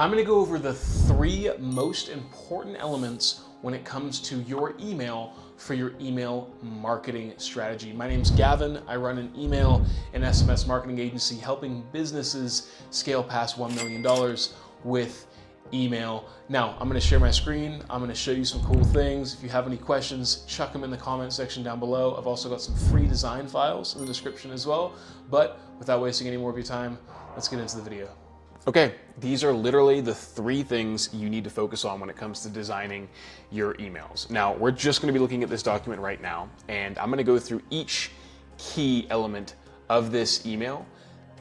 I'm going to go over the 3 most important elements when it comes to your email for your email marketing strategy. My name's Gavin. I run an email and SMS marketing agency helping businesses scale past $1 million with email. Now, I'm going to share my screen. I'm going to show you some cool things. If you have any questions, chuck them in the comment section down below. I've also got some free design files in the description as well. But without wasting any more of your time, let's get into the video. Okay, these are literally the 3 things you need to focus on when it comes to designing your emails. Now, we're just going to be looking at this document right now, and I'm going to go through each key element of this email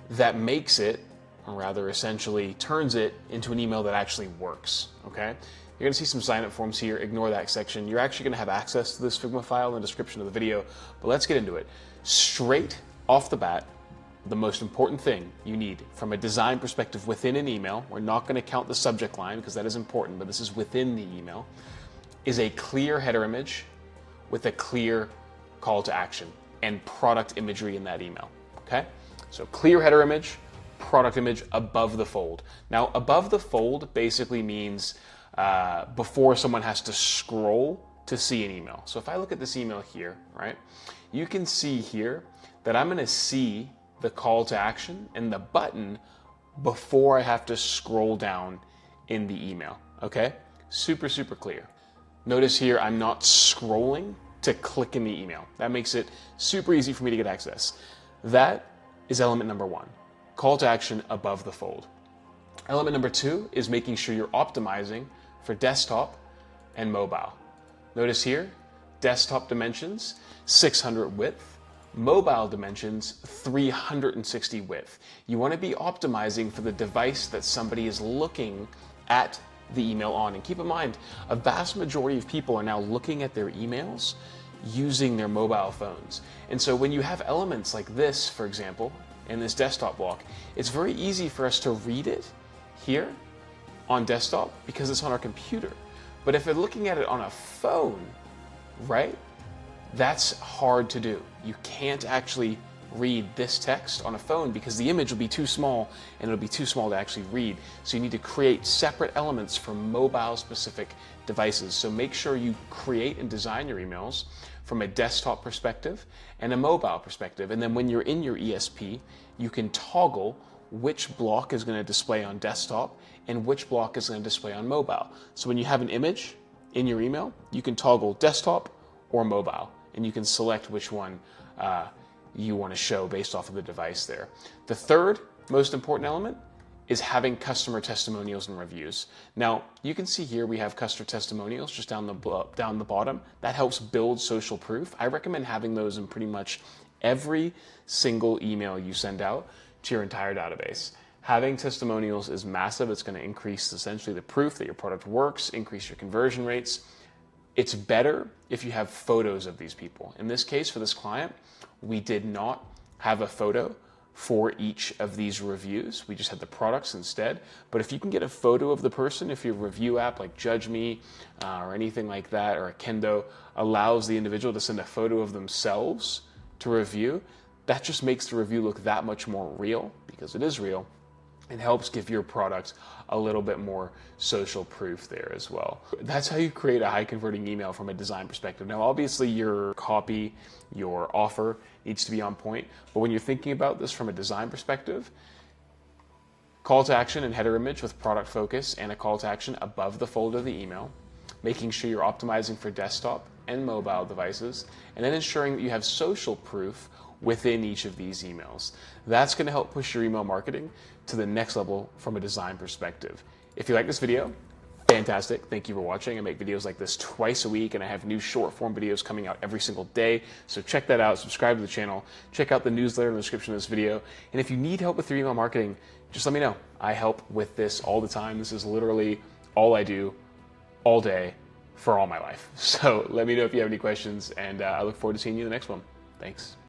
that makes it, or rather essentially turns it into an email that actually works, okay? You're going to see some sign-up forms here. Ignore that section. You're actually going to have access to this Figma file in the description of the video, but let's get into it. Straight off the bat, the most important thing you need from a design perspective within an email, we're not going to count the subject line because that is important, but this is within the email, is a clear header image with a clear call to action and product imagery in that email, okay? So clear header image, product image above the fold. Now, above the fold basically means before someone has to scroll to see an email. So if I look at this email here, right, you can see here that I'm going to see the call to action and the button before I have to scroll down in the email, okay? Super, super clear. Notice here, I'm not scrolling to click in the email. That makes it super easy for me to get access. That is element number 1, call to action above the fold. Element number 2 is making sure you're optimizing for desktop and mobile. Notice here, desktop dimensions, 600 width, mobile dimensions, 360 width. You want to be optimizing for the device that somebody is looking at the email on. And keep in mind, a vast majority of people are now looking at their emails using their mobile phones. And so when you have elements like this, for example, in this desktop block, it's very easy for us to read it here on desktop because it's on our computer. But if we're looking at it on a phone, right, that's hard to do. You can't actually read this text on a phone because the image will be too small and it'll be too small to actually read. So you need to create separate elements for mobile specific devices. So make sure you create and design your emails from a desktop perspective and a mobile perspective. And then when you're in your ESP, you can toggle which block is going to display on desktop and which block is going to display on mobile. So when you have an image in your email, you can toggle desktop or mobile, and you can select which one you want to show based off of the device there. The third most important element is having customer testimonials and reviews. Now, you can see here we have customer testimonials just down the bottom. That helps build social proof. I recommend having those in pretty much every single email you send out to your entire database. Having testimonials is massive. It's going to increase essentially the proof that your product works, increase your conversion rates. It's better if you have photos of these people. In this case, for this client, we did not have a photo for each of these reviews. We just had the products instead. But if you can get a photo of the person, if your review app like Judge Me or anything like that, or a Kendo allows the individual to send a photo of themselves to review, that just makes the review look that much more real, because it is real. It helps give your product a little bit more social proof there as well. That's how you create a high converting email from a design perspective. Now, obviously your copy, your offer needs to be on point, but when you're thinking about this from a design perspective, call to action and header image with product focus and a call to action above the fold of the email, making sure you're optimizing for desktop and mobile devices, and then ensuring that you have social proof within each of these emails. That's going to help push your email marketing to the next level from a design perspective. If you like this video, fantastic. Thank you for watching. I make videos like this twice a week, and I have new short form videos coming out every single day. So check that out. Subscribe to the channel. Check out the newsletter in the description of this video. And if you need help with your email marketing, just let me know. I help with this all the time. This is literally all I do all day for all my life. So let me know if you have any questions, and I look forward to seeing you in the next one. Thanks.